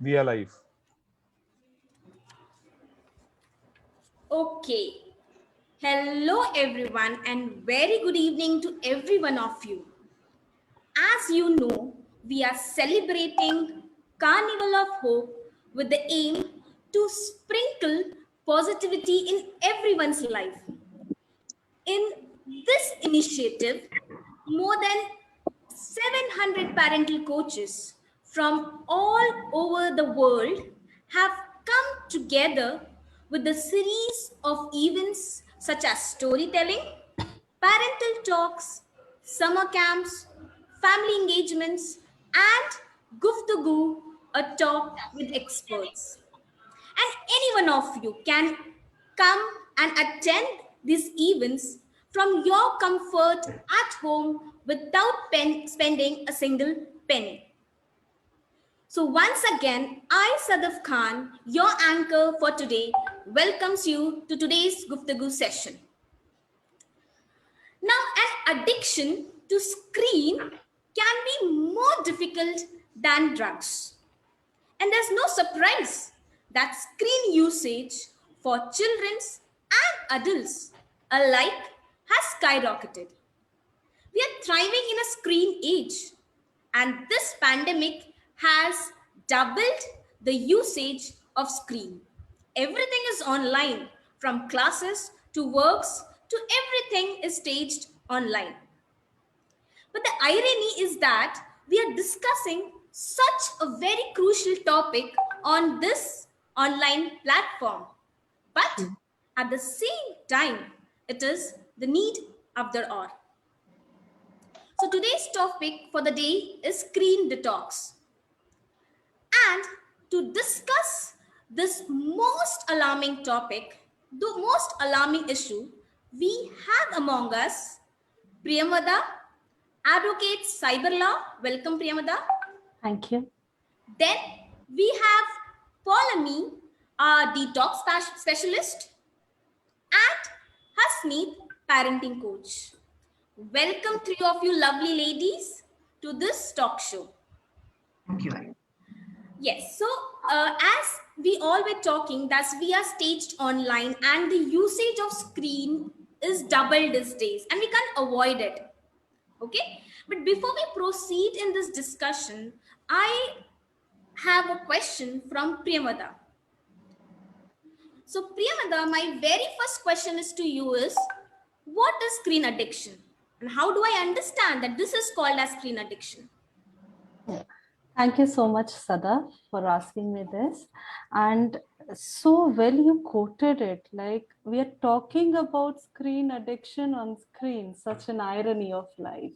We are live. Okay. Hello, everyone, and very good evening to every one of you. As you know, we are celebrating Carnival of Hope with the aim to sprinkle positivity in everyone's life. In this initiative, more than 700 parental coaches from all over the world have come together with a series of events such as storytelling, parental talks, summer camps, family engagements, and Guftagu, a talk with experts. And any one of you can come and attend these events from your comfort at home without spending a single penny. So, once again, I, Sadaf Khan, your anchor for today, welcomes you to today's Guftagu session. Now, an addiction to screen can be more difficult than drugs. And there's no surprise that screen usage for children and adults alike has skyrocketed. We are thriving in a screen age, and this pandemic has doubled the usage of screen. Everything is online, from classes to works to everything is staged online. But the irony is that we are discussing such a very crucial topic on this online platform. But at the same time, it is the need of the hour. So today's topic for the day is screen detox. And to discuss this most alarming topic, the most alarming issue, we have among us Priyamada, advocate cyber law. Welcome, Priyamada. Thank you. Then we have Paulami, a detox specialist, and Hasneet, parenting coach. Welcome, three of you lovely ladies, to this talk show. Thank you. Yes, so as we all were talking, that we are staged online and the usage of screen is doubled these days and we can't avoid it. Okay, but before we proceed in this discussion, I have a question from Priyamada. So Priyamada, my very first question is to you is, what is screen addiction? And how do I understand that this is called as screen addiction? Thank you so much, Sada, for asking me this. And so well you quoted it, like we are talking about screen addiction on screen, such an irony of life.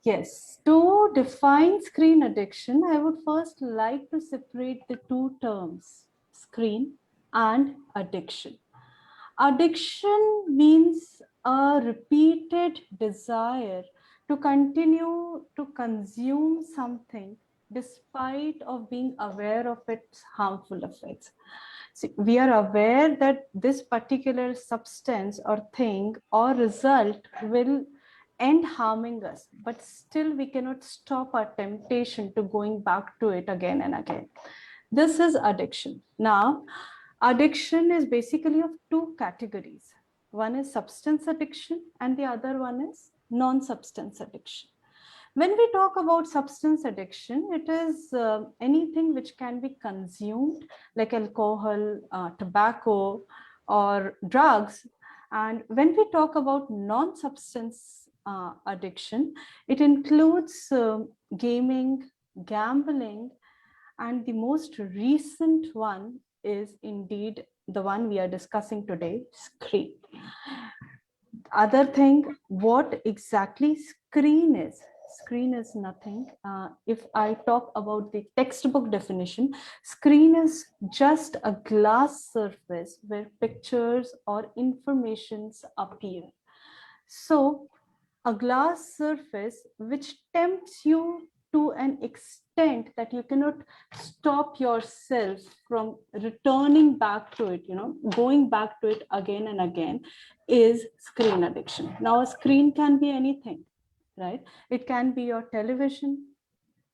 Yes, to define screen addiction, I would first like to separate the two terms, screen and addiction. Addiction means a repeated desire to continue to consume something despite of being aware of its harmful effects. See, we are aware that this particular substance or thing or result will end harming us, but still we cannot stop our temptation to going back to it again and again. This is addiction. Now, addiction is basically of two categories. One is substance addiction and the other one is non-substance addiction. When we talk about substance addiction, it is anything which can be consumed like alcohol, tobacco, or drugs. And when we talk about non-substance addiction, it includes gaming, gambling, and the most recent one is indeed the one we are discussing today, screen. Other thing, what exactly screen is? Screen is nothing. If I talk about the textbook definition, screen is just a glass surface where pictures or informations appear. So a glass surface which tempts you to an extent that you cannot stop yourself from returning back to it, going back to it again and again, is screen addiction. Now, a screen can be anything, right? It can be your television,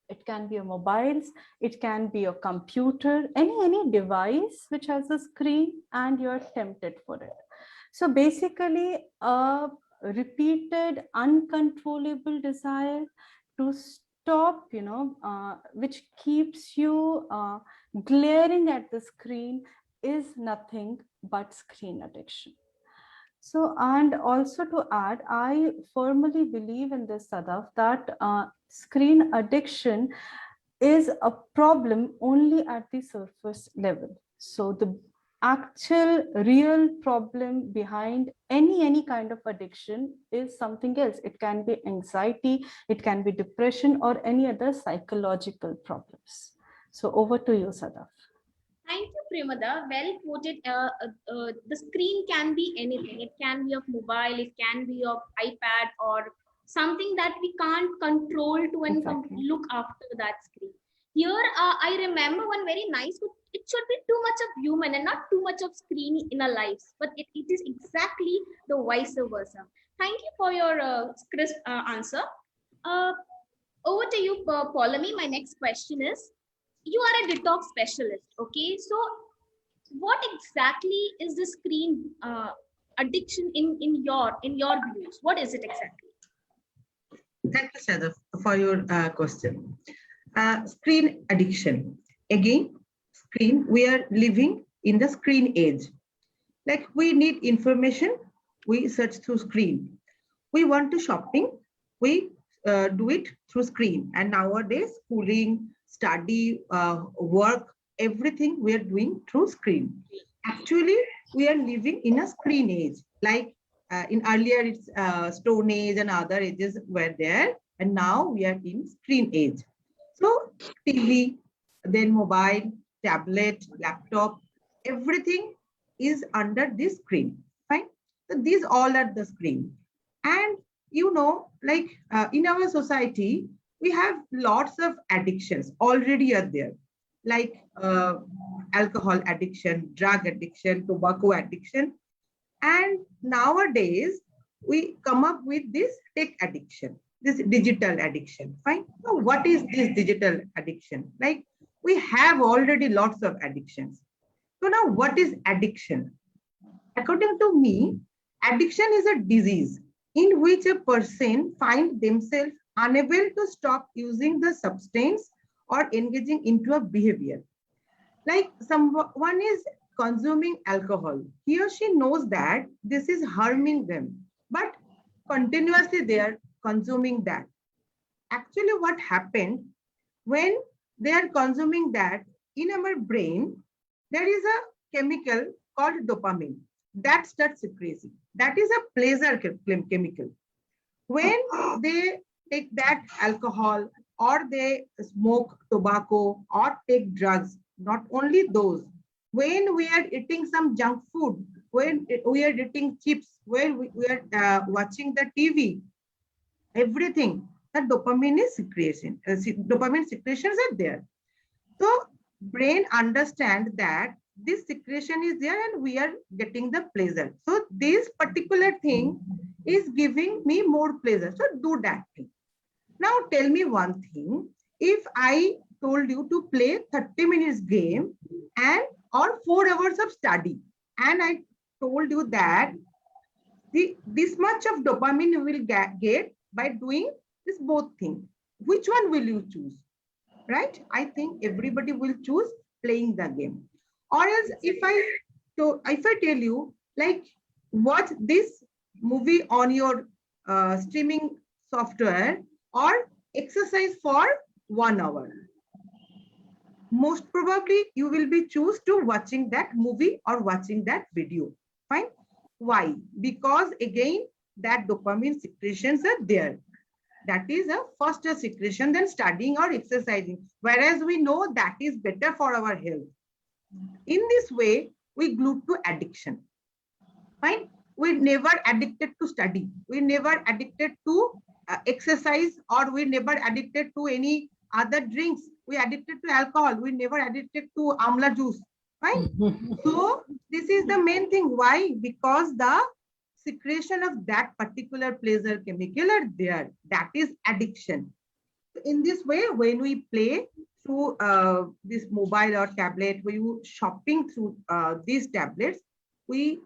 It can be your mobiles, it can be your computer, any device which has a screen and you're tempted for it. So basically, a repeated, uncontrollable desire to stop, which keeps you glaring at the screen is nothing but screen addiction. So, and also to add, I firmly believe in this, Sadaf, that screen addiction is a problem only at the surface level. So the actual real problem behind any kind of addiction is something else. It can be anxiety, it can be depression, or any other psychological problems. So over to you, Sadaf. Thank you, Premada. Well quoted. The screen can be anything. It can be of mobile, it can be of iPad, or something that we can't control to and Exactly. look after that screen. Here, I remember one very nice quote. It should be too much of human and not too much of screen in our lives. But it is exactly the vice versa. Thank you for your crisp answer. Uh, Over to you, Paulami. My next question is, you are a detox specialist, okay? So what exactly is the screen addiction in your views? What is it exactly? Thank you, Sadaf, for your question. Screen addiction. Again, screen, we are living in the screen age. Like we need information, we search through screen. We want to shopping, we do it through screen. And nowadays, schooling, study, work, everything we are doing through screen. Actually, we are living in a screen age. Like in earlier, it's Stone Age and other ages were there. And now we are in screen age. So TV, then mobile, tablet, laptop, everything is under this screen. Fine. So these all are the screen. And like in our society, we have lots of addictions already are there, like alcohol addiction, drug addiction, tobacco addiction. And nowadays, we come up with this tech addiction, this digital addiction. Fine. Now, what is this digital addiction? Like we have already lots of addictions. So now what is addiction? According to me, addiction is a disease in which a person finds themselves unable to stop using the substance or engaging into a behavior. Like someone is consuming alcohol. He or she knows that this is harming them, but continuously they are consuming that. Actually, what happened when they are consuming that, in our brain, there is a chemical called dopamine that starts secreting. That is a pleasure chemical. When they take that alcohol or they smoke tobacco or take drugs, not only those, when we are eating some junk food, when we are eating chips, when we are watching the TV, everything, the dopamine is secretion. Dopamine secretions are there. So brain understand that this secretion is there and we are getting the pleasure. So this particular thing is giving me more pleasure. So do that thing. Now tell me one thing. If I told you to play 30 minutes game and or 4 hours of study, and I told you that this much of dopamine you will get by doing this both things, which one will you choose? Right? I think everybody will choose playing the game. Or else if I tell you, like, watch this movie on your streaming software or exercise for 1 hour, most probably you will be choose to watching that movie or watching that video. Fine. Why? Because again, that dopamine secretions are there. That is a faster secretion than studying or exercising, whereas we know that is better for our health. In this way, we glue to addiction. Fine. We never addicted to study. We never addicted to exercise, or we never addicted to any other drinks. We addicted to alcohol. We never addicted to amla juice. Right? So this is the main thing. Why? Because the secretion of that particular pleasure chemical are there. That is addiction. In this way, when we play through this mobile or tablet, we shopping through these tablets, we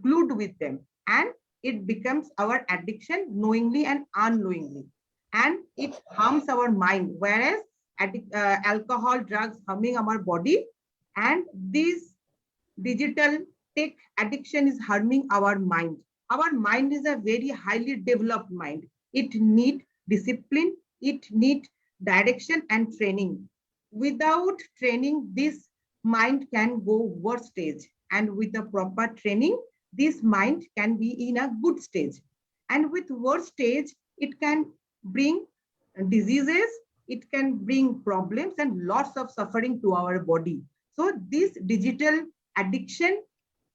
glued with them, and it becomes our addiction knowingly and unknowingly, and it harms our mind, whereas alcohol, drugs harming our body, and this digital tech addiction is harming our mind. Our mind is a very highly developed mind. It need discipline, it need direction and training. Without training, this mind can go worse stage, and with the proper training, this mind can be in a good stage. And with worse stage, it can bring diseases, it can bring problems and lots of suffering to our body. So this digital addiction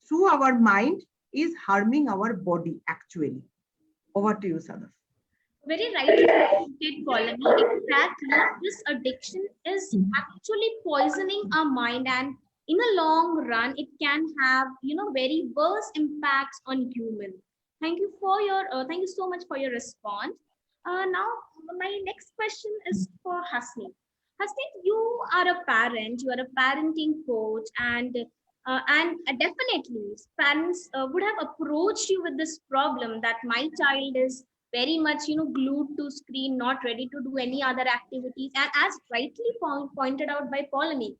through our mind is harming our body actually. Over to you, Sadaf. Very rightly stated, Polani. Exactly, this addiction is actually poisoning our mind, and in a long run, it can have very worse impacts on human. Thank you so much for your response. Now, my next question is for Hasni. Hasni, you are a parent. You are a parenting coach, and definitely parents would have approached you with this problem that my child is very much glued to screen, not ready to do any other activities, and as rightly pointed out by Polani,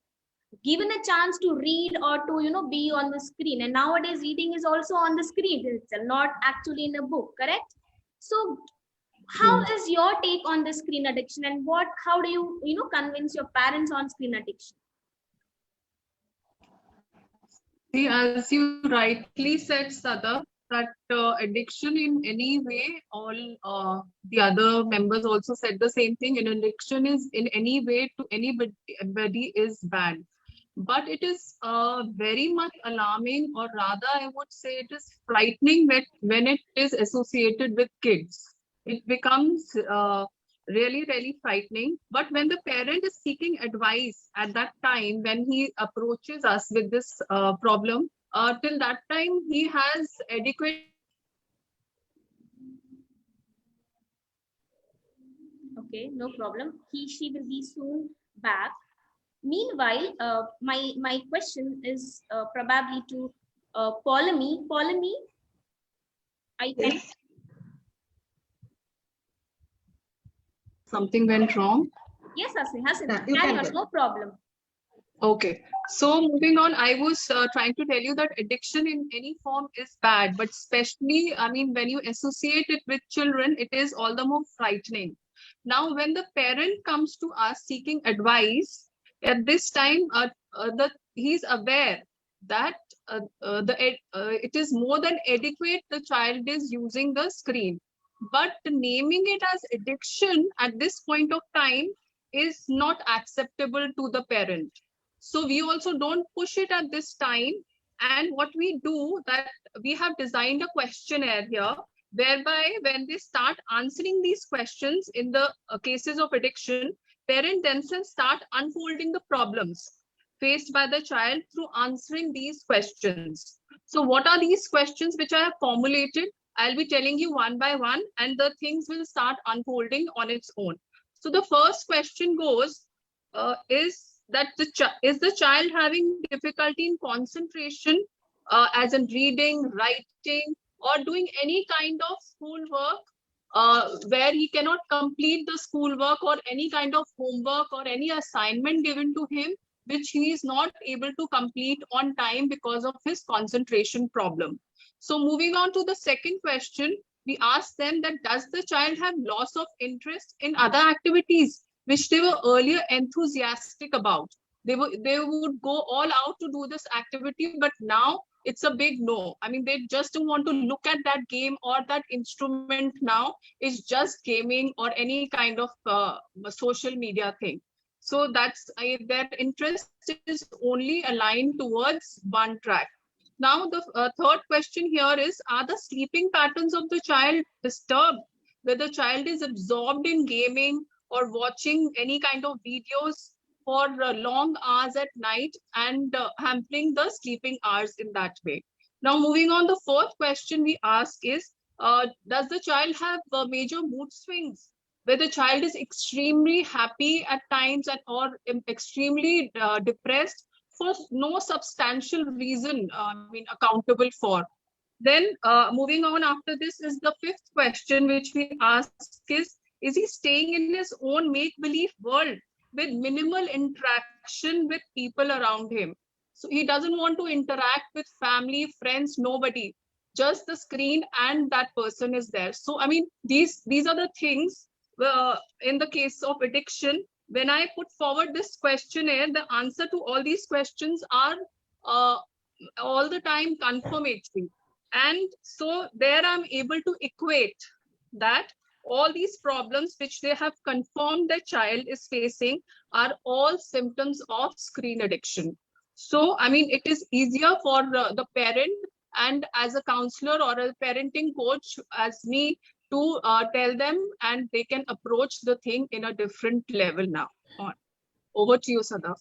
given a chance to read or to be on the screen, and nowadays reading is also on the screen itself, not actually in a book, correct? So how is your take on the screen addiction, and how do you convince your parents on screen addiction? See, as you rightly said, Sada, that addiction in any way, all the other members also said the same thing. An addiction is in any way to anybody is bad. But it is very much alarming, or rather, I would say it is frightening when it is associated with kids. It becomes really, really frightening. But when the parent is seeking advice at that time, when he approaches us with this problem, till that time, he has adequate. Okay, no problem. She will be soon back. Meanwhile, my question is probably to Polami. Polami, I can. Something went wrong. Yes, Hasni, You carry can on, go. no problem. Okay, so moving on, I was trying to tell you that addiction in any form is bad, but especially, I mean, when you associate it with children, it is all the more frightening. Now, when the parent comes to us seeking advice, at this time, he's aware that it is more than adequate the child is using the screen. But naming it as addiction at this point of time is not acceptable to the parent. So we also don't push it at this time. And what we do, that we have designed a questionnaire here, whereby when they start answering these questions in the cases of addiction, parents themselves start unfolding the problems faced by the child through answering these questions. So what are these questions which I have formulated? I'll be telling you one by one, and the things will start unfolding on its own. So the first question goes, is the child having difficulty in concentration, as in reading, writing, or doing any kind of schoolwork, where he cannot complete the schoolwork or any kind of homework or any assignment given to him, which he is not able to complete on time because of his concentration problem. So moving on to the second question, we ask them that does the child have loss of interest in other activities which they were earlier enthusiastic about? They would go all out to do this activity, but now it's a big no. I mean, they just don't want to look at that game or that instrument now. It's just gaming or any kind of social media thing. So that's their interest is only aligned towards one track. Now, the third question here is, are the sleeping patterns of the child disturbed? Where the child is absorbed in gaming or watching any kind of videos for long hours at night and hampering the sleeping hours in that way. Now, moving on, the fourth question we ask is, does the child have major mood swings? where the child is extremely happy at times and or extremely depressed for no substantial reason, I mean, accountable for. Then moving on after this is the fifth question, which we ask is he staying in his own make-believe world with minimal interaction with people around him? So he doesn't want to interact with family, friends, nobody, just the screen and that person is there. So, I mean, these are the things in the case of addiction. When I put forward this questionnaire, the answer to all these questions are all the time confirmatory. And so there I'm able to equate that all these problems which they have confirmed their child is facing are all symptoms of screen addiction. So, I mean, it is easier for the parent and as a counselor or a parenting coach as me to tell them, and they can approach the thing in a different level now. Over to you, Sadaf.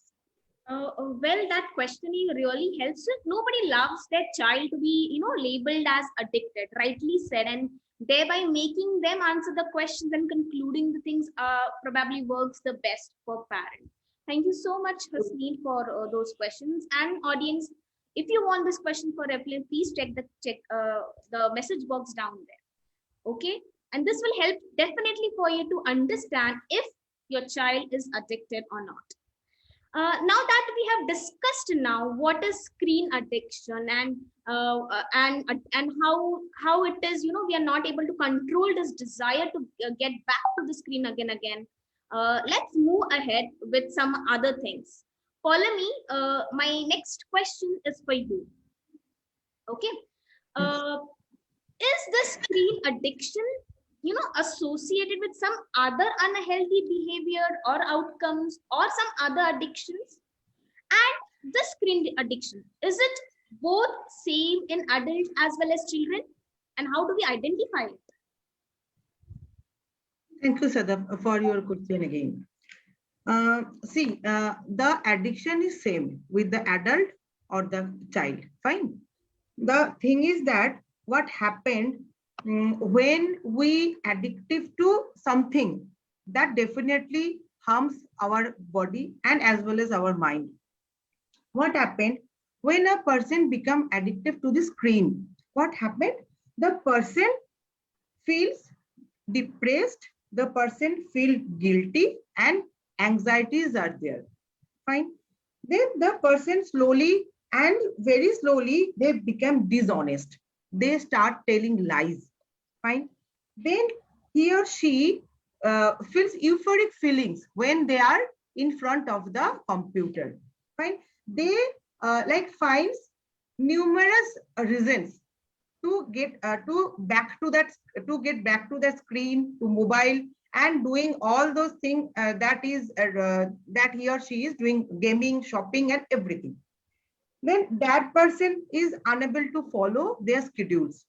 Well, that questioning really helps. Nobody loves their child to be, labeled as addicted, rightly said, and thereby making them answer the questions and concluding the things probably works the best for parents. Thank you so much, Hasneen, for those questions. And audience, if you want this question for reply, please check the message box down there. Okay, and this will help definitely for you to understand if your child is addicted or not. Now that we have discussed now what is screen addiction and how it is, we are not able to control this desire to get back to the screen again. Let's move ahead with some other things. Follow me. My next question is for you. Okay. Is the screen addiction associated with some other unhealthy behavior or outcomes or some other addictions? And the screen addiction, is it both same in adults as well as children? And how do we identify it? Thank you, Sadaf, for your question again. The addiction is same with the adult or the child. Fine. The thing is that what happened when we addictive to something, that definitely harms our body and as well as our mind. What happened when a person become addictive to the screen? What happened? The person feels depressed, the person feels guilty and anxieties are there. Fine. Then the person slowly and very slowly they become dishonest. They start telling lies. Fine. Then he or she feels euphoric feelings when they are in front of the computer. Fine. They finds numerous reasons to get back to that screen, to mobile, and doing all those things that he or she is doing, gaming, shopping, and everything. Then that person is unable to follow their schedules.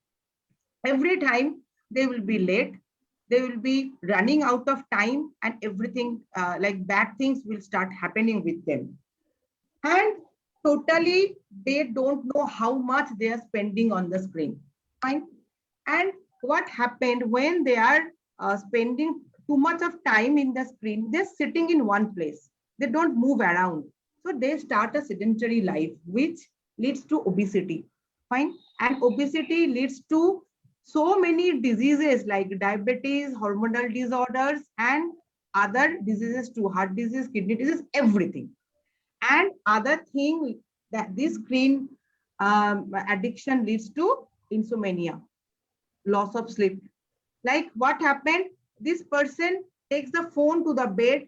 Every time they will be late, they will be running out of time, and everything bad things will start happening with them. And totally, they don't know how much they are spending on the screen. Fine. And what happened when they are spending too much of time in the screen, they're sitting in one place. They don't move around. So they start a sedentary life, which leads to obesity. Fine. And obesity leads to so many diseases like diabetes, hormonal disorders, and other diseases too, heart disease, kidney disease, everything. And other thing that this screen addiction leads to insomnia, loss of sleep. Like what happened? This person takes the phone to the bed.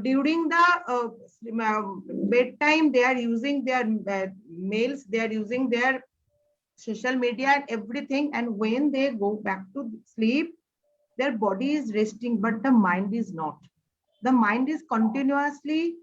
During the bedtime, they are using their mails, they are using their social media and everything. And when they go back to sleep, their body is resting, but the mind is not. The mind is continuously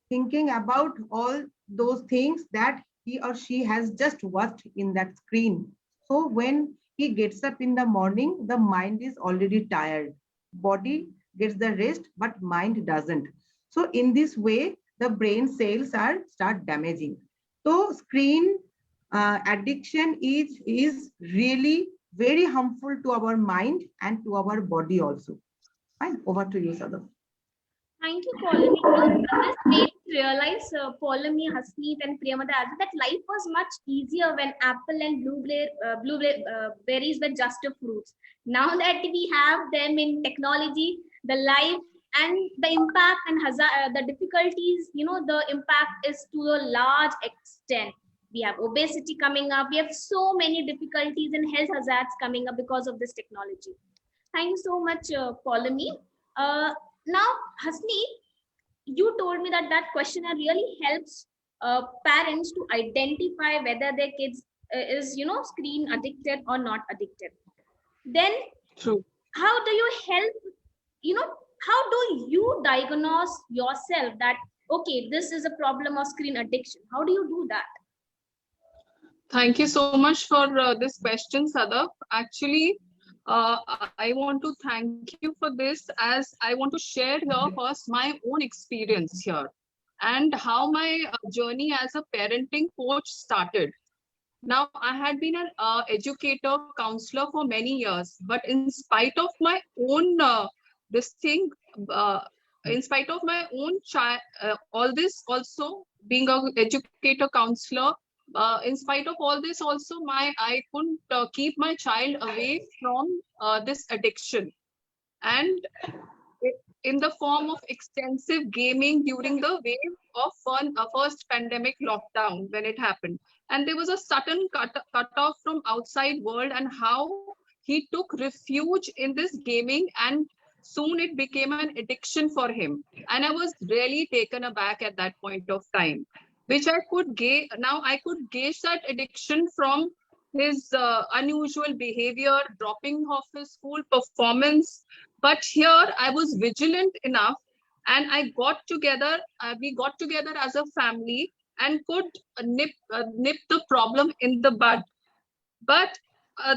thinking about all those things that he or she has just watched in that screen. So when he gets up in the morning, the mind is already tired. Body gets the rest, but mind doesn't. So in this way, the brain cells start damaging. So screen addiction is really very harmful to our mind and to our body also. Fine, over to you, Sadaf. Thank you, Paulamy. This made me realize, Paulamy, Hasneet, and Priyamada, that life was much easier when apple and blueberries were just a fruits. Now that we have them in technology, the life and the impact and the difficulties, the impact is to a large extent. We have obesity coming up. We have so many difficulties and health hazards coming up because of this technology. Thank you so much, Paulamy. Now, Hasni, you told me that questionnaire really helps parents to identify whether their kids is screen addicted or not addicted. Then, True. how do you help? How do you diagnose yourself that okay, this is a problem of screen addiction? How do you do that? Thank you so much for this question, Sadaf. Actually, I want to thank you for this, as I want to share here first my own experience here and how my journey as a parenting coach started. Now, I had been an educator, counselor for many years, but in spite of my own in spite of my own child, all this also being an educator, counselor, in spite of all this also, I couldn't keep my child away from this addiction, and in the form of extensive gaming during the wave of first pandemic lockdown when it happened. And there was a sudden cut off from outside world, and how he took refuge in this gaming, and soon it became an addiction for him. And I was really taken aback at that point of time, which I could gauge. Now I could gauge that addiction from his unusual behavior, dropping off his school performance. But here I was vigilant enough, and we got together as a family and could nip the problem in the bud. But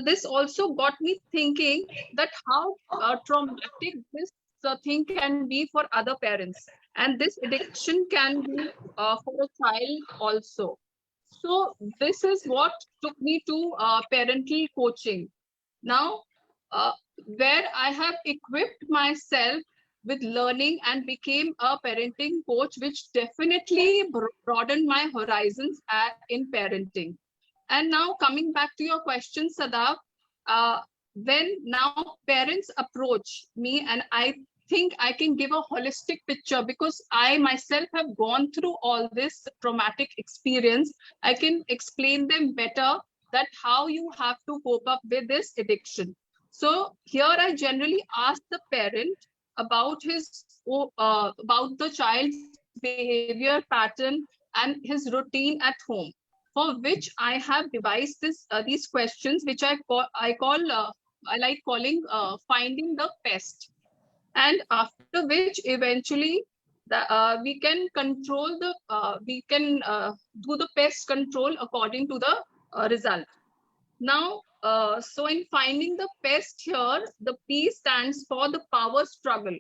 this also got me thinking that how traumatic this thing can be for other parents, and this addiction can be for a child also. So this is what took me to parental coaching. Now, where I have equipped myself with learning and became a parenting coach, which definitely broadened my horizons in parenting. And now coming back to your question, Sadaf, when now parents approach me, and I think I can give a holistic picture because I myself have gone through all this traumatic experience. I can explain them better that how you have to cope up with this addiction. So here I generally ask the parent about about the child's behavior pattern and his routine at home, for which I have devised these questions, which I like calling finding the pest. And after which eventually we can control we can do the pest control according to the result. Now, so in finding the pest here, the P stands for the power struggle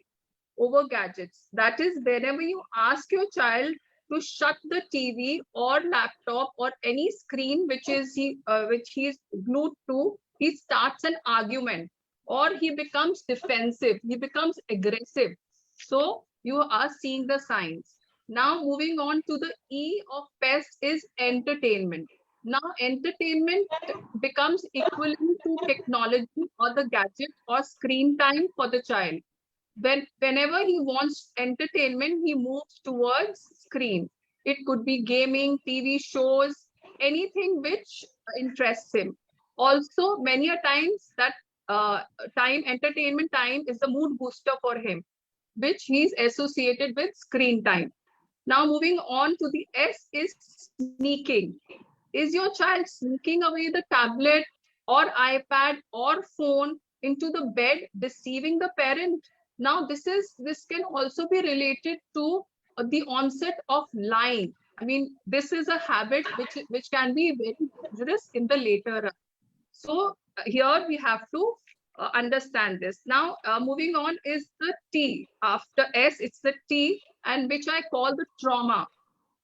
over gadgets. That is, whenever you ask your child to shut the TV or laptop or any screen which he is glued to, he starts an argument, or he becomes defensive, he becomes aggressive. So you are seeing the signs. Now moving on to the E of pest is entertainment. Now entertainment becomes equivalent to technology or the gadget or screen time for the child. Whenever he wants entertainment, he moves towards screen. It could be gaming, TV shows, anything which interests him. Also, many a times that entertainment time is the mood booster for him, which he's associated with screen time. Now moving on to the S is sneaking. Is your child sneaking away the tablet or iPad or phone into the bed, deceiving the parent? Now this can also be related to the onset of lying. I mean, this is a habit which can be very dangerous in the later run. So here we have to understand this. Now moving on is the T. After S, it's the T, and which I call the trauma.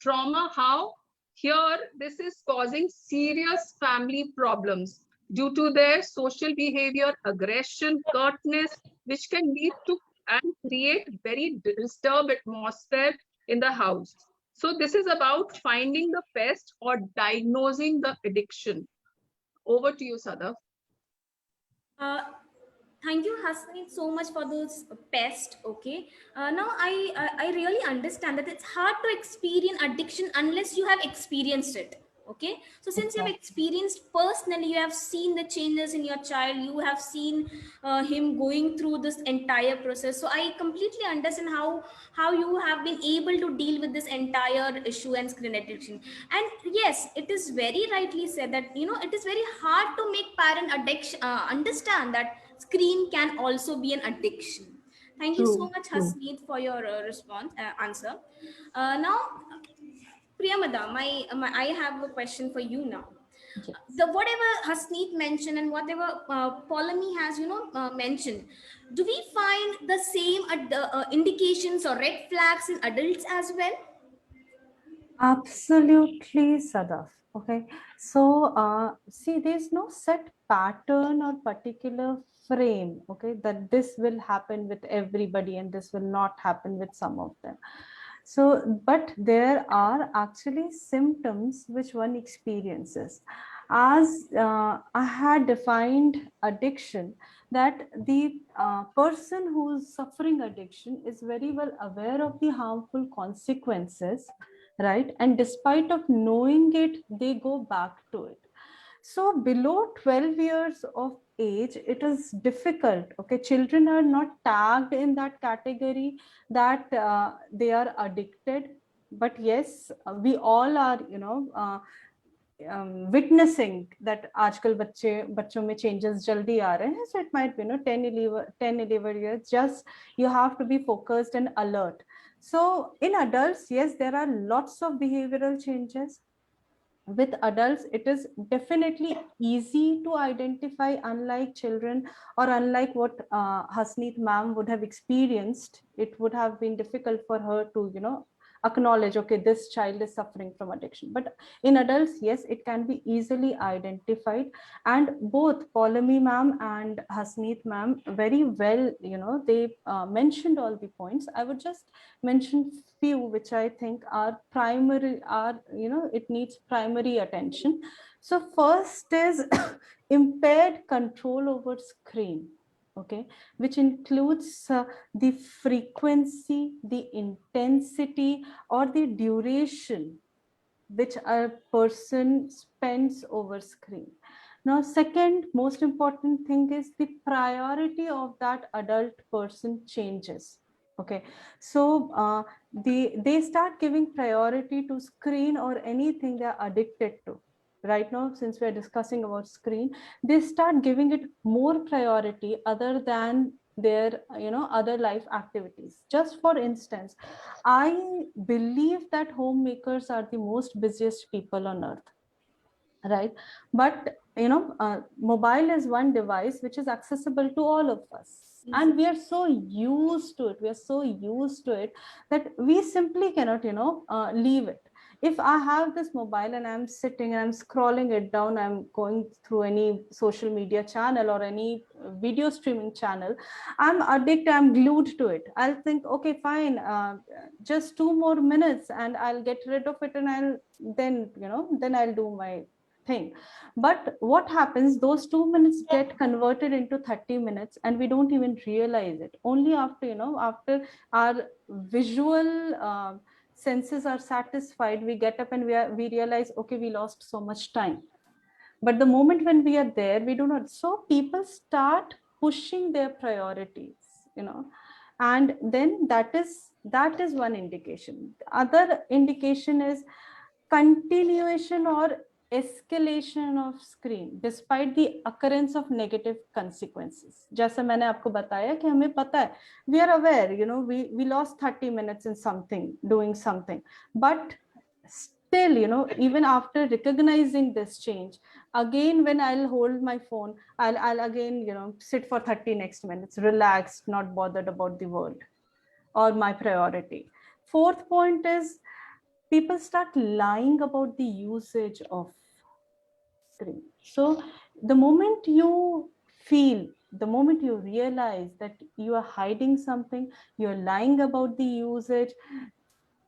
Trauma, how? Here, this is causing serious family problems due to their social behavior, aggression, curtness, which can lead to and create very disturbed atmosphere in the house. So this is about finding the pest or diagnosing the addiction. Over to you, Sadaf. Uh, Thank you, Hasnit, so much for those pest. Okay. Now I really understand that it's hard to experience addiction unless you have experienced it. Okay. So since you have experienced personally, you have seen the changes in your child. You have seen him going through this entire process. So I completely understand how you have been able to deal with this entire issue and screen addiction. And yes, it is very rightly said that it is very hard to make parent addiction understand that screen can also be an addiction. Thank you so True, much, true. Hasneet, for your response answer. Now, Priyamada, I have a question for you now. Yes. The whatever Hasneet mentioned and whatever Polemy has mentioned, do we find the same indications or red flags in adults as well? Absolutely, Sadaf. Okay. So, see, there's no set pattern or particular frame, okay, that this will happen with everybody and this will not happen with some of them. So, but there are actually symptoms which one experiences. As I had defined addiction, that the person who's suffering addiction is very well aware of the harmful consequences, right? And despite of knowing it, they go back to it. So below 12 years of age, it is difficult. Okay, children are not tagged in that category that they are addicted. But yes, we all are, witnessing that आजकल बच्चों में changes जल्दी आ रहे हैं. So it might be 10-11 years. Just you have to be focused and alert. So in adults, yes, there are lots of behavioral changes. With adults, it is definitely easy to identify, unlike children, or unlike what Hasneet ma'am would have experienced. It would have been difficult for her to acknowledge, okay, this child is suffering from addiction. But in adults, yes, it can be easily identified. And both Polemy ma'am and Hasneet ma'am very well, they mentioned all the points. I would just mention few which I think are primary, it needs primary attention. So first is impaired control over screen, okay, which includes the frequency, the intensity, or the duration which a person spends over screen. Now, second most important thing is the priority of that adult person changes. Okay, so they start giving priority to screen or anything they're addicted to. Right now, since we're discussing about screen, they start giving it more priority other than their other life activities. Just for instance, I believe that homemakers are the most busiest people on earth, right? But mobile is one device which is accessible to all of us, and we are so used to it. We are so used to it that we simply cannot leave it. If I have this mobile and I'm sitting and I'm scrolling it down, I'm going through any social media channel or any video streaming channel, I'm addicted, I'm glued to it. I'll think, okay, fine, just 2 more minutes and I'll get rid of it, and then I'll do my thing. But what happens, those 2 minutes get converted into 30 minutes and we don't even realize it. Only after our visual senses are satisfied, we get up and we realize, okay, we lost so much time. But the moment when we are there, we do not. So people start pushing their priorities, and then that is one indication. The other indication is continuation or escalation of screen despite the occurrence of negative consequences. जैसे मैंने आपको बताया कि हमें पता है, we are aware, we lost 30 minutes in something, doing something, but still, even after recognizing this change, again when I'll hold my phone, I'll again sit for 30 next minutes, relaxed, not bothered about the world or my priority. Fourth point is people start lying about the usage of screen. So the moment you feel, the moment you realize that you are hiding something, you're lying about the usage,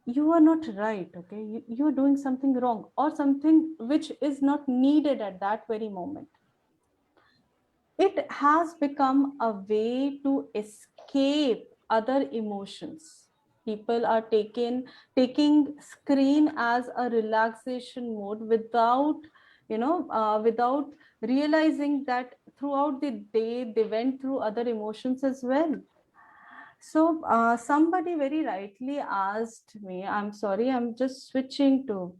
you are not right, okay? You're doing something wrong or something which is not needed at that very moment. It has become a way to escape other emotions. People are taking screen as a relaxation mode without, without realizing that throughout the day they went through other emotions as well. So somebody very rightly asked me, I'm sorry, I'm just switching to,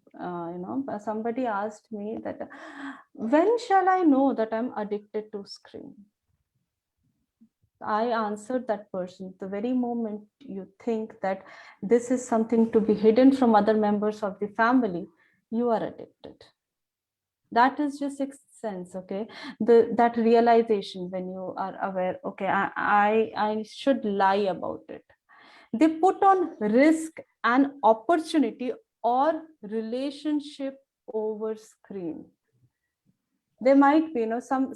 somebody asked me that, when shall I know that I'm addicted to screen? I answered that person, the very moment you think that this is something to be hidden from other members of the family, you are addicted. That is just sixth sense, okay? That realization when you are aware, okay, I should lie about it. They put on risk and opportunity or relationship over screen. There might be, some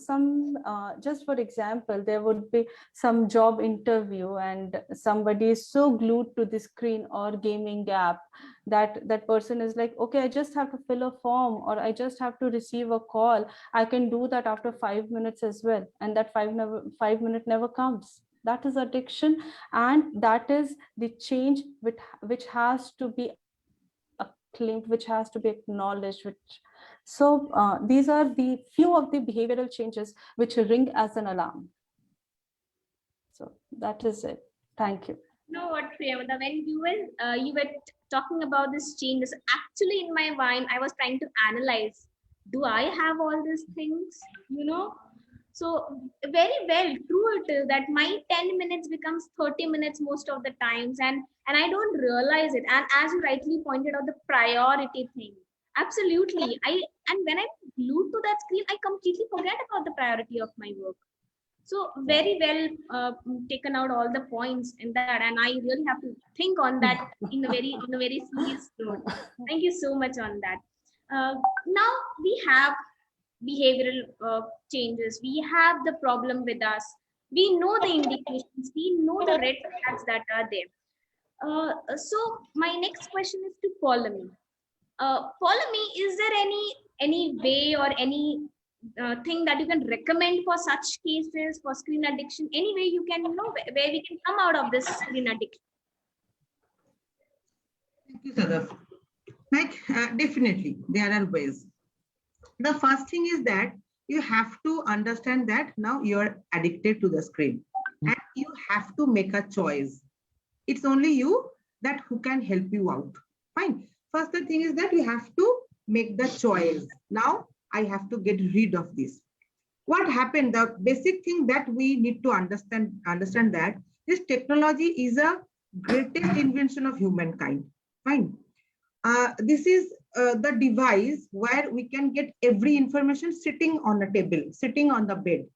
just for example, there would be some job interview and somebody is so glued to the screen or gaming app that that person is like, okay, I just have to fill a form or I just have to receive a call, I can do that after 5 minutes as well, and that 5 minute never comes. That is addiction, and that is the change which has to be acclaimed, which has to be acknowledged, which so these are the few of the behavioral changes which ring as an alarm. So that is it. Thank you. You know what, Priyamada, when you were talking about this changes, actually in my mind, I was trying to analyze, do I have all these things? So very well true it is that my 10 minutes becomes 30 minutes most of the times, and I don't realize it. And as you rightly pointed out, the priority thing. Absolutely. And when I'm glued to that screen, I completely forget about the priority of my work. So very well taken out all the points in that, and I really have to think on that on a very serious note. Thank you so much on that. Now we have behavioral changes. We have the problem with us. We know the indications. We know the red flags that are there. So my next question is to Pauline. Pauline, is there any way or any thing that you can recommend for such cases for screen addiction? Any way you can where we can come out of this screen addiction? Thank you, Sadaf. Definitely, there are ways. The first thing is that you have to understand that now you're addicted to the screen and you have to make a choice. It's only you that who can help you out. Fine. First the thing is that you have to make the choice. Now I have to get rid of this. What happened? The basic thing that we need to understand that this technology is a greatest invention of humankind. Fine. This is the device where we can get every information sitting on a table, sitting on the bed,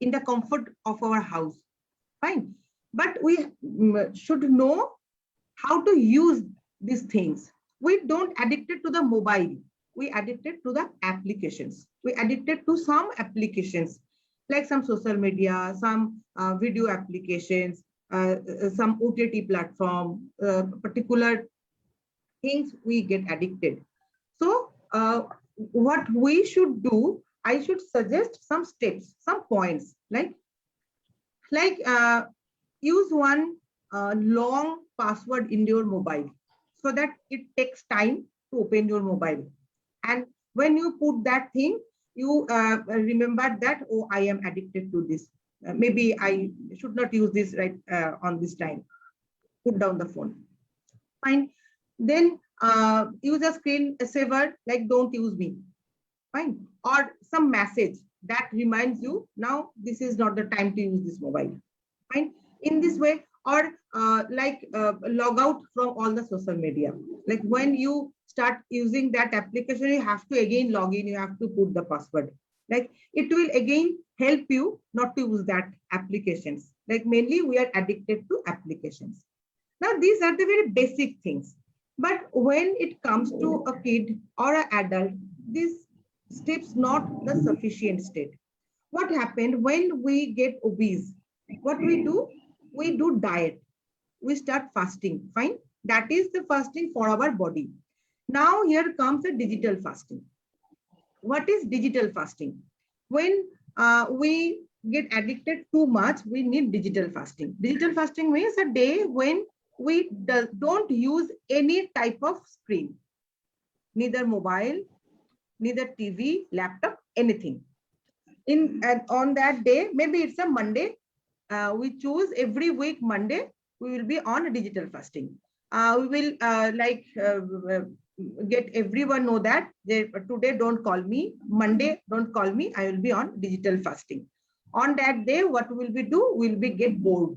in the comfort of our house. Fine. But we should know how to use these things. We don't addicted to the mobile. We addicted to the applications. We addicted to some applications, like some social media, some video applications, some OTT platform, particular things we get addicted. So what we should do, I should suggest some steps, some points, like use one long password in your mobile so that it takes time to open your mobile. And when you put that thing, you remember that, oh, I am addicted to this. Maybe I should not use this right on this time. Put down the phone. Fine. Then use a screen saver, like don't use me. Fine. Or some message that reminds you, now this is not the time to use this mobile. Fine. In this way, or log out from all the social media. Like when you start using that application, you have to again log in, you have to put the password. Like it will again help you not to use that applications. Like mainly we are addicted to applications. Now these are the very basic things. But when it comes to a kid or an adult, these steps not the sufficient state. what happened when we get obese? What we do? We do diet. We start fasting. Fine. That is the fasting for our body. Now here comes the digital fasting. What is digital fasting? When we get addicted too much, we need digital fasting. Digital fasting means a day when we don't use any type of screen, neither mobile, neither TV, laptop, anything. On that day, maybe it's a Monday. We choose every week Monday. We will be on digital fasting. We will get everyone know that today don't call me, Monday don't call me, I will be on digital fasting. On that day, what will we do? We'll be get bored.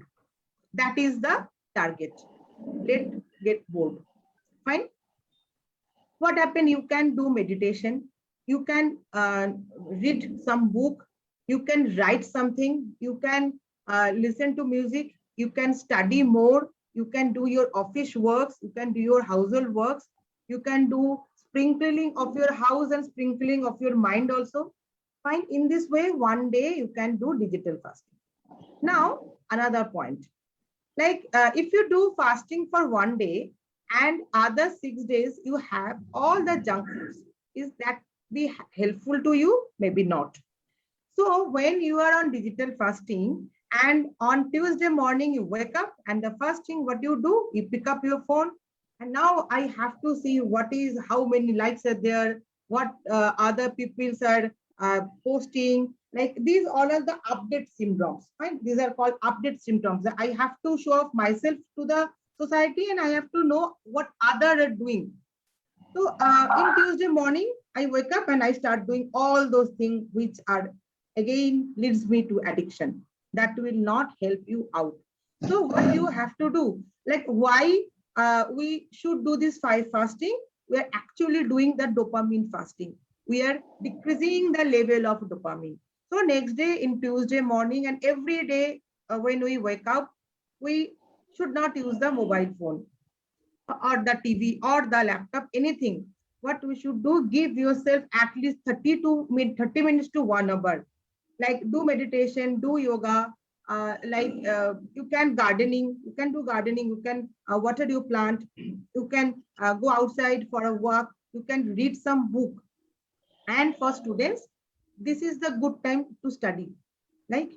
That is the target. Let's get bored. Fine. What happened? You can do meditation. You can read some book. You can write something. You can listen to music. You can study more. You can do your office works. You can do your household works. You can do sprinkling of your house and sprinkling of your mind also. Fine. In this way, one day you can do digital fasting. Now, another point. Like if you do fasting for one day and other 6 days, you have all the junk foods. Is that be helpful to you? Maybe not. So when you are on digital fasting and on Tuesday morning, you wake up and the first thing what you do, you pick up your phone. And now I have to see how many likes are there, what other people are posting. Like these all are the update syndromes. Right? These are called update symptoms. I have to show off myself to the society and I have to know what others are doing. So in Tuesday morning, I wake up and I start doing all those things which are again leads me to addiction. That will not help you out. So what you have to do, like why we should do this fasting? We are actually doing the dopamine fasting. We are decreasing the level of dopamine. So next day in Tuesday morning and every day when we wake up, we should not use the mobile phone or the TV or the laptop, anything. What we should do, give yourself at least 30 minutes to 1 hour. Like do meditation, do yoga, you can gardening, you can do gardening, you can water your plant, you can go outside for a walk, you can read some book. And for students, this is the good time to study. Like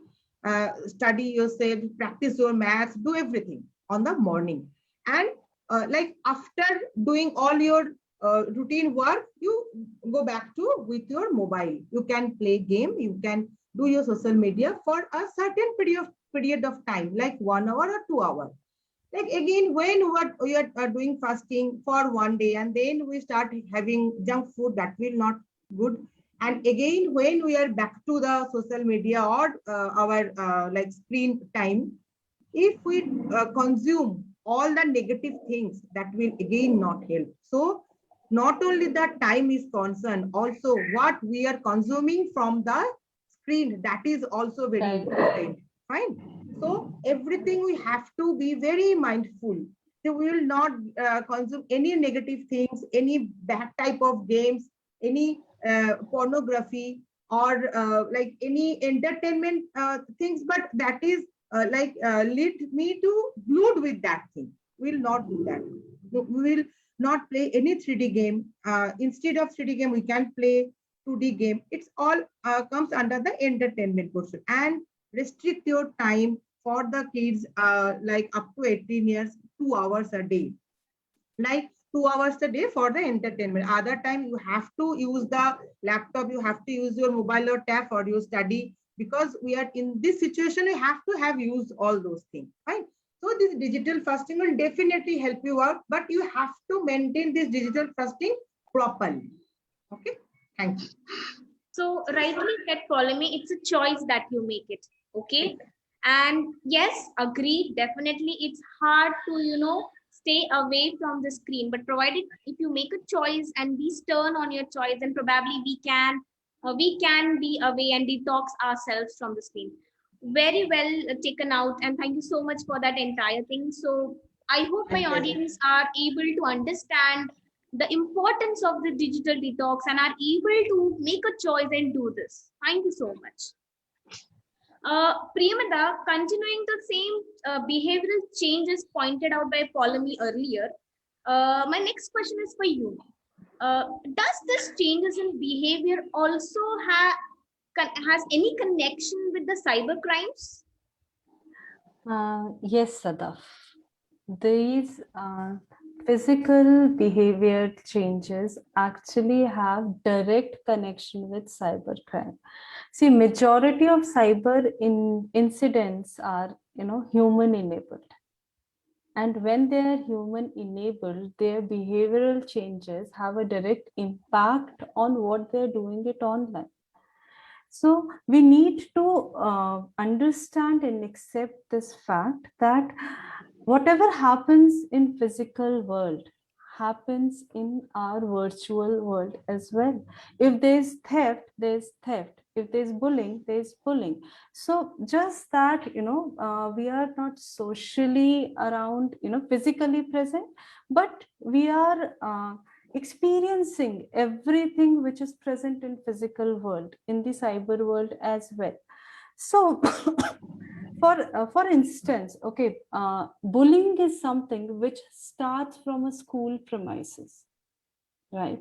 study yourself, practice your maths, do everything on the morning. And like after doing all your routine work, you go back to with your mobile. You can play game, you can do your social media for a certain period of time, like 1 hour or 2 hours. Like again, when what we are doing fasting for one day and then we start having junk food, that will not good. And again, when we are back to the social media or our like screen time, if we consume all the negative things, that will again not help. So not only that time is concerned, also what we are consuming from the screen, that is also very important. Fine. So everything we have to be very mindful. So we will not consume any negative things, any bad type of games, any pornography or like any entertainment things, but that is lead me to glued with that thing. We will not do that. We will not play any 3D game. Instead of 3D game, we can play 2D game. It's all comes under the entertainment portion. And restrict your time for the kids like up to 18 years, 2 hours a day. Like 2 hours a day for the entertainment. Other time you have to use the laptop, you have to use your mobile or tab for your study, because we are in this situation, you have to have used all those things. Right? So this digital fasting will definitely help you out, but you have to maintain this digital fasting properly. Okay, thank you. So rightly said, Polemy, it's a choice that you make it. Okay. And yes, agree. Definitely, it's hard to, stay away from the screen. But provided if you make a choice and be stern on your choice, then probably we can be away and detox ourselves from the screen. Very well taken out, and thank you so much for that entire thing. So I hope my audience are able to understand the importance of the digital detox and are able to make a choice and do this. Thank you so much. Priyamada, continuing the same behavioral changes pointed out by Polemy earlier, my next question is for you. Does this changes in behavior also has any connection with the cyber crimes? Yes, Sadaf. These physical behavior changes actually have direct connection with cybercrime. See, majority of cyber incidents are, human enabled. And when they are human enabled, their behavioral changes have a direct impact on what they're doing it online. So we need to understand and accept this fact that whatever happens in physical world happens in our virtual world as well. If there's theft, there's theft. If there's bullying, there's bullying. So just that, we are not socially around, physically present, but we are experiencing everything which is present in physical world in the cyber world as well. So for instance, okay, bullying is something which starts from a school premises, right?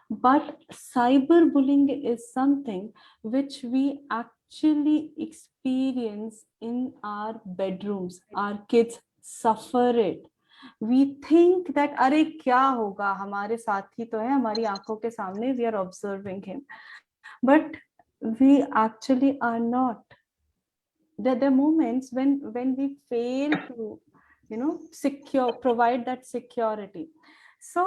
But cyberbullying is something which we actually experience in our bedrooms. Our kids suffer it. We think that अरे क्या होगा, हमारे साथी तो है, हमारी आंखों के सामने, we are observing him, but we actually are not. There are moments when we fail to, provide that security. So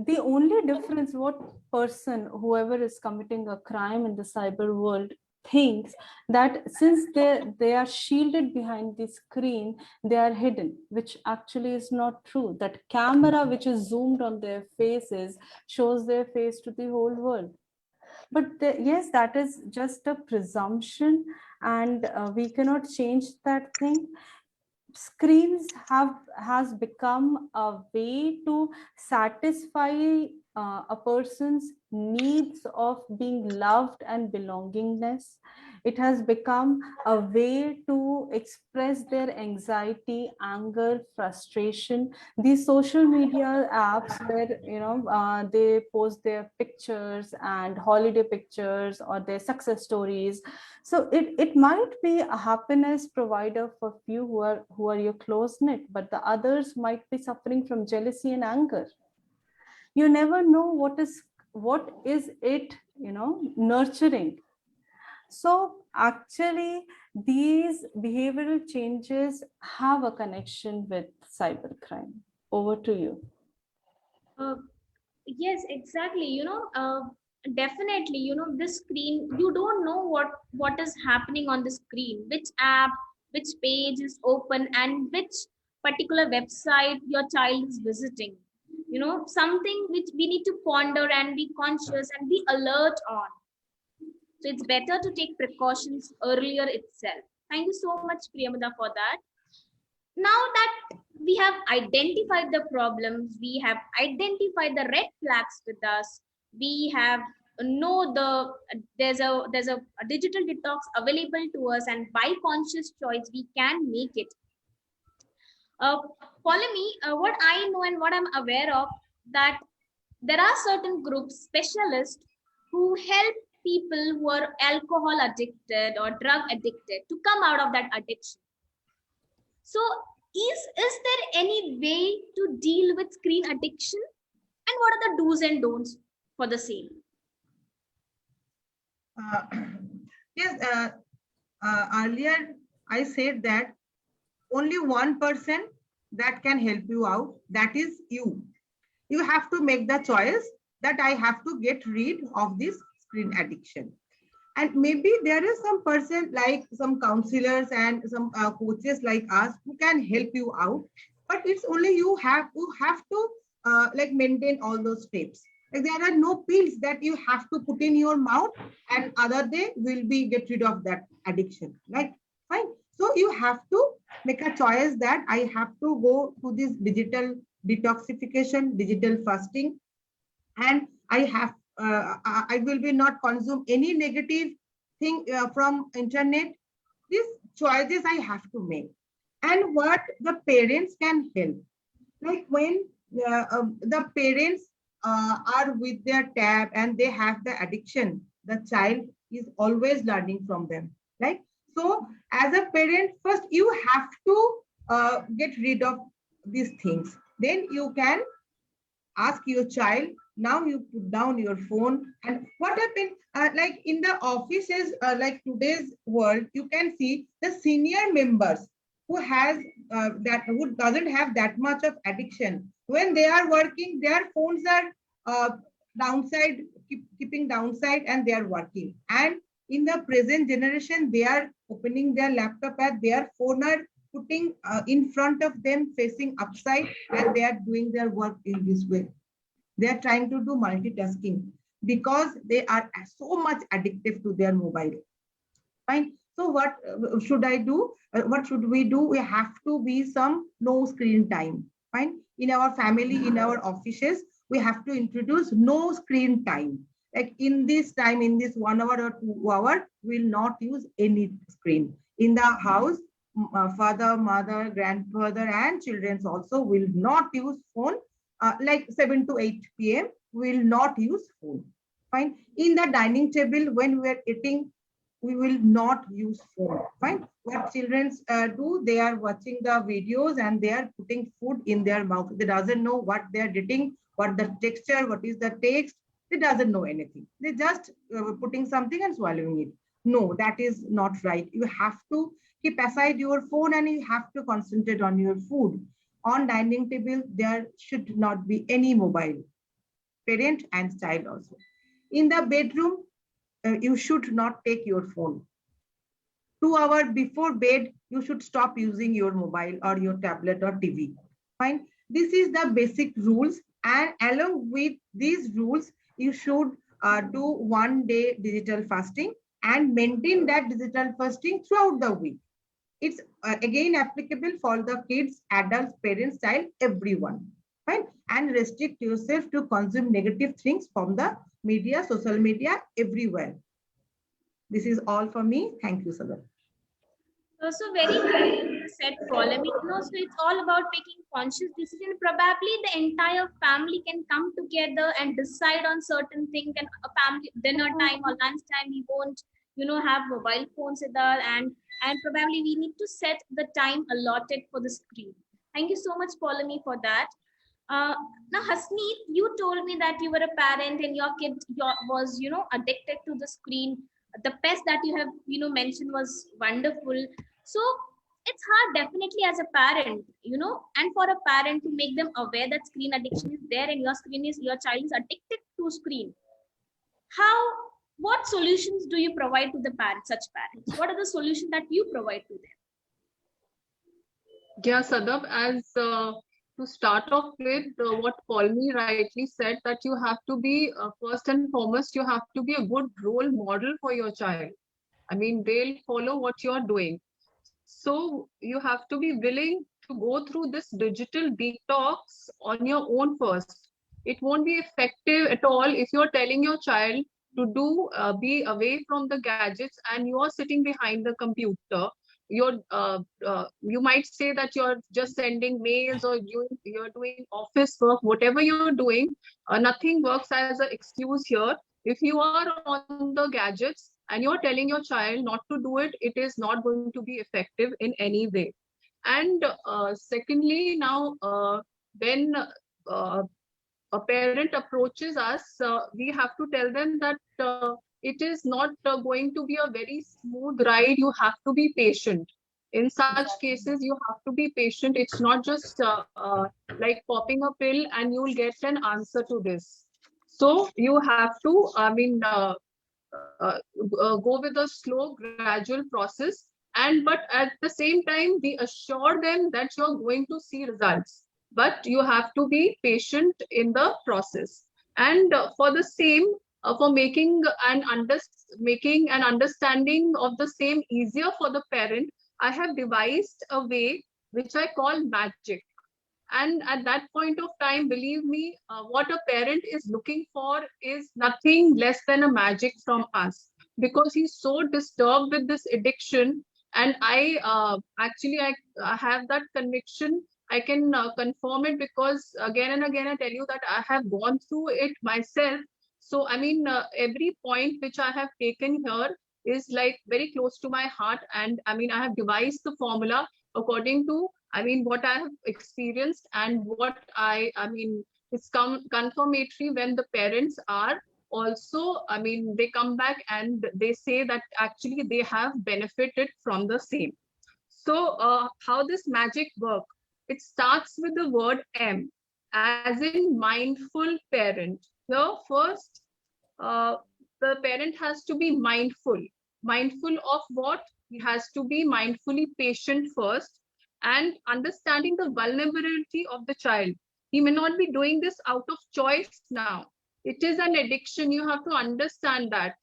the only difference, what person, whoever is committing a crime in the cyber world, thinks that since they are shielded behind the screen, they are hidden, which actually is not true. That camera which is zoomed on their faces shows their face to the whole world. But yes, that is just a presumption, and we cannot change that thing. Screens has become a way to satisfy a person's needs of being loved and belongingness. It has become a way to express their anxiety, anger, frustration. These social media apps where they post their pictures and holiday pictures or their success stories. So it might be a happiness provider for few who are your close knit, but the others might be suffering from jealousy and anger. You never know what is it, nurturing. So actually, these behavioral changes have a connection with cybercrime. Over to you. Yes, exactly. Definitely, this screen, you don't know what is happening on the screen, which app, which page is open, and which particular website your child is visiting. Something which we need to ponder and be conscious and be alert on. So it's better to take precautions earlier itself. Thank you so much, Priyamada, for that. Now that we have identified the problems, we have identified the red flags with us, we have there's a digital detox available to us, and by conscious choice we can make it. Follow me, what I know and what I'm aware of, that there are certain groups, specialists, who help people who are alcohol addicted or drug addicted to come out of that addiction. So is there any way to deal with screen addiction, and what are the do's and don'ts for the same? Yes, earlier I said that only one person that can help you out, that is you. You have to make the choice that I have to get rid of this screen addiction. And maybe there is some person like some counselors and some coaches like us who can help you out, but it's only you have to like maintain all those steps. Like there are no pills that you have to put in your mouth and other day will be get rid of that addiction. Like fine. So you have to make a choice that I have to go to this digital detoxification, digital fasting, and I will be not consume any negative thing from internet. These choices I have to make. And what the parents can help. Like when the parents are with their tab and they have the addiction, the child is always learning from them. Right? So as a parent, first you have to get rid of these things. Then you can ask your child, now you put down your phone. And what happened, like in the offices, like today's world, you can see the senior members who has who doesn't have that much of addiction. When they are working, their phones are downside, keeping downside, and they are working. And in the present generation, they are opening their laptop at their phone, are putting in front of them facing upside, and they are doing their work in this way. They are trying to do multitasking because they are so much addictive to their mobile. Fine. So what should I do? What should we do? We have to be some no screen time. Fine. In our family, in our offices, we have to introduce no screen time. Like in this time, in this 1 hour or 2 hour, we'll not use any screen. In the house, father, mother, grandfather, and children also will not use phone. Like 7 to 8 p.m. will not use phone. Fine. In the dining table, when we are eating, we will not use phone. Fine. What children do, they are watching the videos and they are putting food in their mouth. They doesn't know what they are eating, what the texture, what is the taste. They doesn't know anything. They just putting something and swallowing it. No, that is not right. You have to keep aside your phone and you have to concentrate on your food. On dining table, there should not be any mobile, parent and child also. In the bedroom, you should not take your phone. 2 hours before bed, you should stop using your mobile or your tablet or TV. Fine. This is the basic rules. And along with these rules, you should do 1 day digital fasting and maintain that digital fasting throughout the week. It's again applicable for the kids, adults, parents, child, everyone. Fine. And restrict yourself to consume negative things from the media, social media, everywhere. This is all for me. Thank you, Sadaf. So very well said, Paul. So it's all about making conscious decision. Probably the entire family can come together and decide on certain things. And a family dinner time or lunch time, we won't, have mobile phones with us, and probably we need to set the time allotted for the screen. Thank you so much, Paulami, for that. Now, Hasneet, you told me that you were a parent and your kid was, addicted to the screen. The best that you have, mentioned was wonderful. So it's hard, definitely, as a parent, and for a parent to make them aware that screen addiction is there and your child is addicted to screen. What solutions do you provide to the parents, such parents? What are the solutions that you provide to them? Yeah, Sadaf, as to start off with, what Paulmi rightly said, that you have to be, first and foremost, you have to be a good role model for your child. I mean, they'll follow what you're doing. So you have to be willing to go through this digital detox on your own first. It won't be effective at all if you're telling your child to be away from the gadgets and you are sitting behind the computer. You might say that you're just sending mails or you're doing office work, whatever you're doing, nothing works as an excuse here. If you are on the gadgets and you're telling your child not to do it, it is not going to be effective in any way. And secondly, now when a parent approaches us, we have to tell them that it is not going to be a very smooth ride. You have to be patient. In such cases, you have to be patient. It's not just like popping a pill and you'll get an answer to this. So you have to, go with a slow, gradual process. But at the same time, we assure them that you're going to see results. But you have to be patient in the process. And for the same, for making an understanding of the same easier for the parent, I have devised a way which I call magic. And at that point of time, believe me, what a parent is looking for is nothing less than a magic from us. because he's so disturbed with this addiction. And I have that conviction. I can confirm it, because again and again I tell you that I have gone through it myself. So I mean, every point which I have taken here is like very close to my heart. And I mean, I have devised the formula according to, I mean, what I have experienced, and what I mean, it's confirmatory when the parents are also, I mean, they come back and they say that actually they have benefited from the same. So how this magic work? It starts with the word M, as in mindful parent. Here first, the parent has to be mindful. Mindful of what? He has to be mindfully patient first, and understanding the vulnerability of the child. He may not be doing this out of choice now. It is an addiction. You have to understand that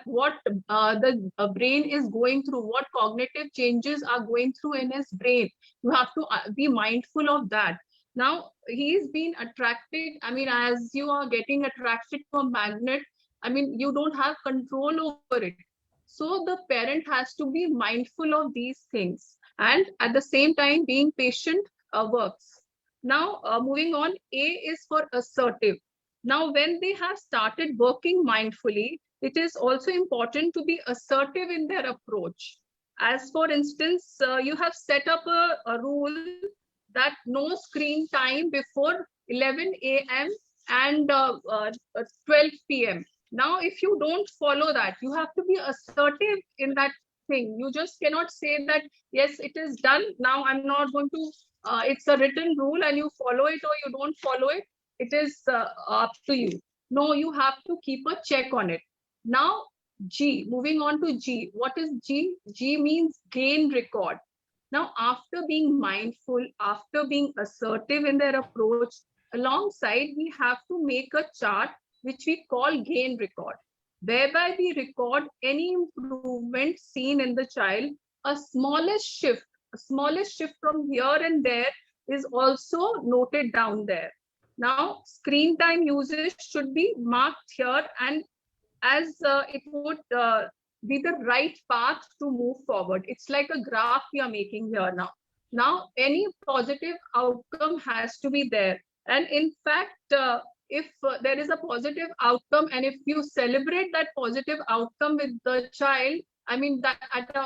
what the brain is going through, what cognitive changes are going through in his brain. You have to be mindful of that. Now he's been attracted, I mean, as you are getting attracted to a magnet, I mean, you don't have control over it. So the parent has to be mindful of these things, and at the same time being patient works. Now moving on, A is for assertive. Now when they have started working mindfully, it is also important to be assertive in their approach. As for instance, you have set up a rule that no screen time before 11 a.m. and 12 p.m. Now, if you don't follow that, you have to be assertive in that thing. You just cannot say that, yes, it is done. Now I'm not going to, it's a written rule and you follow it or you don't follow it. It is up to you. No, you have to keep a check on it. Now, G, moving on to G. What is G? G means gain record. Now, after being mindful, after being assertive in their approach, alongside, we have to make a chart which we call gain record, whereby we record any improvement seen in the child. A smallest shift from here and there is also noted down there. Now, screen time usage should be marked here, and as it would be the right path to move forward. It's like a graph we are making here now. Now, any positive outcome has to be there. And in fact, if there is a positive outcome, and if you celebrate that positive outcome with the child, I mean, that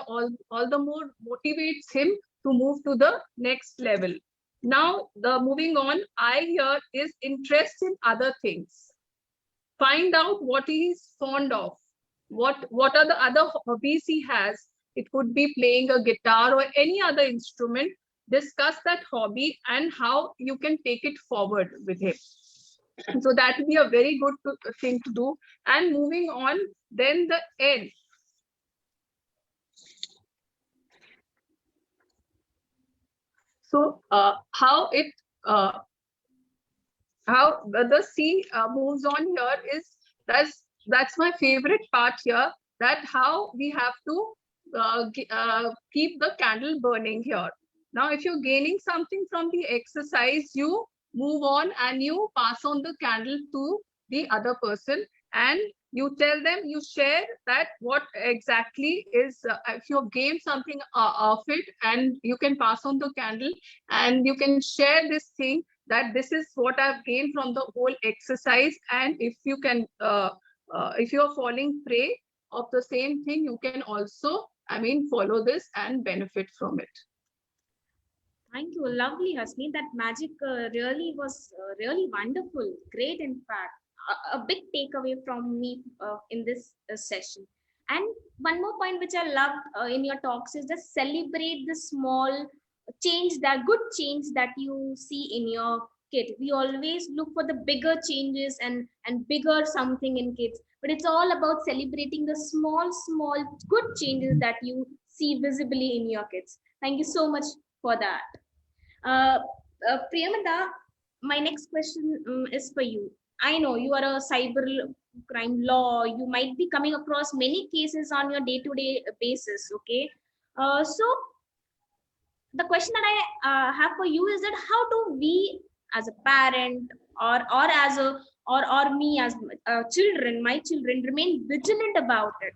all the more motivates him to move to the next level. Now, the moving on, I here is interest in other things. Find out what he is fond of. What are the other hobbies he has? It could be playing a guitar or any other instrument. Discuss that hobby and how you can take it forward with him. So that would be a very good thing to do. And moving on, then the N. So how the C moves on here is, that's my favorite part here, that how we have to keep the candle burning here. Now, if you're gaining something from the exercise, you move on and you pass on the candle to the other person, and you tell them, you share that what exactly is, if you've gained something of it, and you can pass on the candle and you can share this thing, that this is what I've gained from the whole exercise. And if you can, if you're falling prey of the same thing, you can also, I mean, follow this and benefit from it. Thank you. Lovely, Hasni. That magic really was really wonderful. Great, in fact. A big takeaway from me in this session. And one more point which I love in your talks is just celebrate the small change, that good change that you see in your kid. We always look for the bigger changes and bigger something in kids, but it's all about celebrating the small good changes that you see visibly in your kids. Thank you so much for that. Priyamada, my next question is for you. I know you are a cyber crime law. You might be coming across many cases on your day-to-day basis. Okay, so the question that I have for you is that how do we, as a parent, or as a or me as children, my children, remain vigilant about it?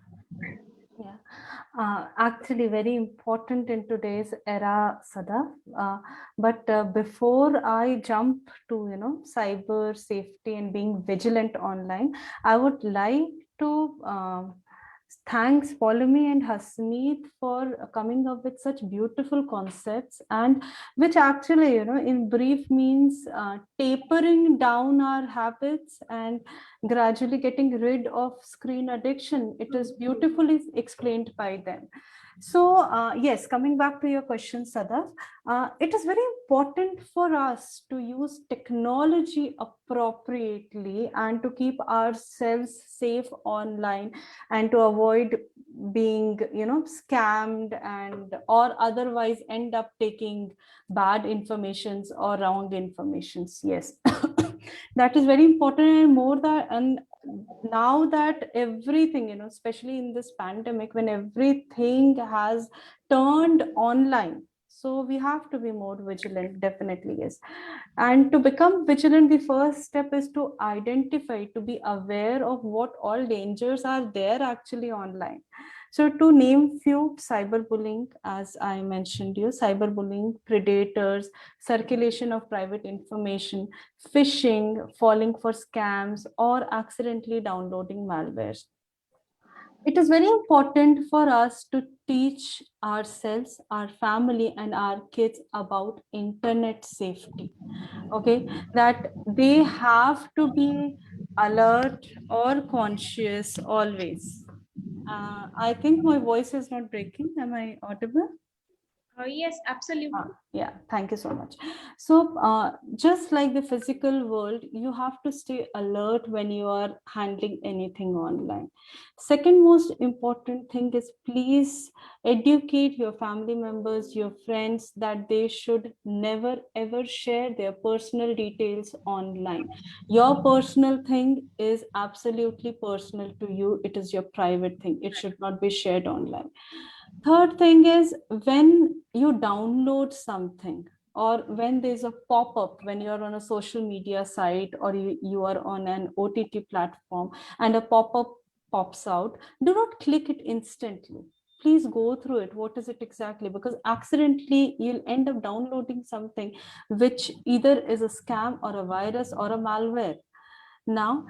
Actually, very important in today's era, Sada. But before I jump to, cyber safety and being vigilant online, I would like to thanks Polumi and Hasmeet for coming up with such beautiful concepts, and which actually, in brief means tapering down our habits and gradually getting rid of screen addiction. It is beautifully explained by them. So yes, coming back to your question, Sadaf, it is very important for us to use technology appropriately and to keep ourselves safe online, and to avoid being, scammed and or otherwise end up taking bad informations or wrong informations. Yes. That is very important. And more that, and now that everything, especially in this pandemic, when everything has turned online, so we have to be more vigilant, definitely. Yes. And to become vigilant, the first step is to identify, to be aware of what all dangers are there actually online. So to name few: cyberbullying, as I mentioned you, cyberbullying, predators, circulation of private information, phishing, falling for scams, or accidentally downloading malwares. It is very important for us to teach ourselves, our family, and our kids about internet safety. Okay, that they have to be alert or conscious always. I think my voice is not breaking. Am I audible? Yes, absolutely. Yeah, thank you so much. So just like the physical world, you have to stay alert when you are handling anything online. Second most important thing is, please educate your family members, your friends, that they should never ever share their personal details online. Your personal thing is absolutely personal to you. It is your private thing. It should not be shared online. Third thing is, when you download something, or when there's a pop-up when you're on a social media site, or you are on an OTT platform and a pop-up pops out, do not click it instantly. Please go through it. What is it exactly? Because accidentally you'll end up downloading something which either is a scam or a virus or a malware. Now,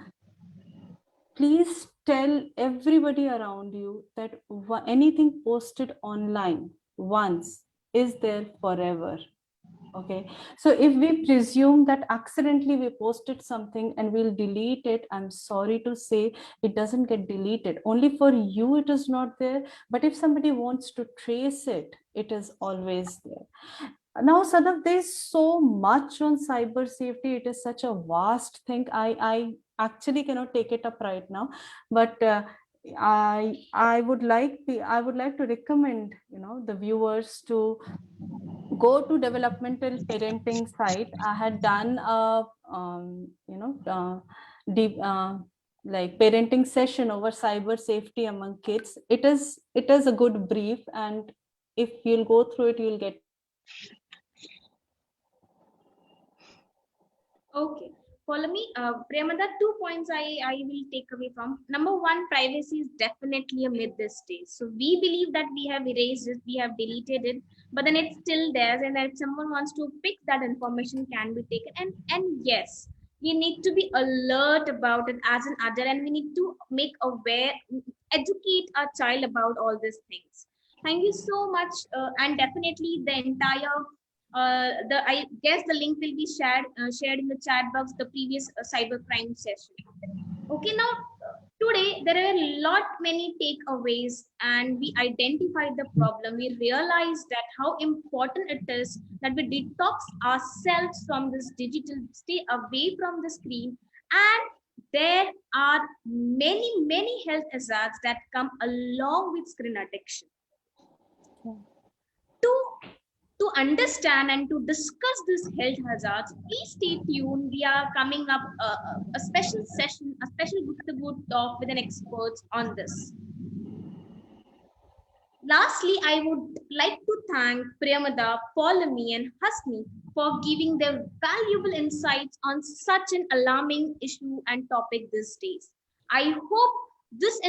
please tell everybody around you that anything posted online once is there forever. Okay, so if we presume that accidentally we posted something and we'll delete it, I'm sorry to say it doesn't get deleted. Only for you it is not there, but if somebody wants to trace it, it is always there. Now, Sadaf, there's so much on cyber safety. It is such a vast thing. I actually cannot take it up right now, but I would like to recommend, the viewers to go to developmental parenting site. I had done a deep like parenting session over cyber safety among kids. It is a good brief, and if you'll go through it, you'll get. Okay. Follow me. Priyamada, 2 points I will take away from. Number one, privacy is definitely a myth these days. So we believe that we have erased it, we have deleted it, but then it's still there. And if someone wants to pick that information can be taken. And yes, we need to be alert about it as an adult, and we need to make aware, educate our child about all these things. Thank you so much. And definitely the entire I guess the link will be shared in the chat box, the previous cybercrime session. Okay, now today there are a lot many takeaways, and we identified the problem. We realized that how important it is that we detox ourselves from this digital, stay away from the screen, and there are many health hazards that come along with screen addiction. To understand and to discuss these health hazards, please stay tuned. We are coming up a special session, a special good talk with an expert on this. Lastly, I would like to thank Priyamada, Paulami, and Hasni for giving their valuable insights on such an alarming issue and topic these days. I hope this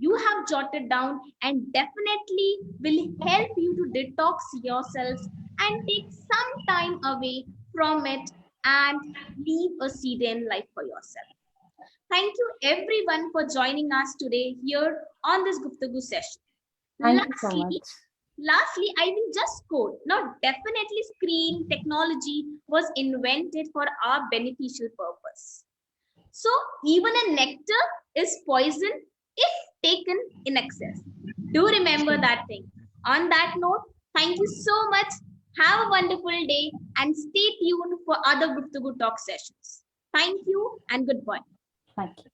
you have jotted down and definitely will help you to detox yourselves and take some time away from it and live a serene life for yourself. Thank you everyone for joining us today here on this Guptagu session. Thank you so much. Lastly, I will just quote. Now, definitely screen technology was invented for our beneficial purpose. So, even a nectar is poison if taken in excess. Do remember that thing. On that note, thank you so much. Have a wonderful day and stay tuned for other Good to Good Talk sessions. Thank you and goodbye. Thank you.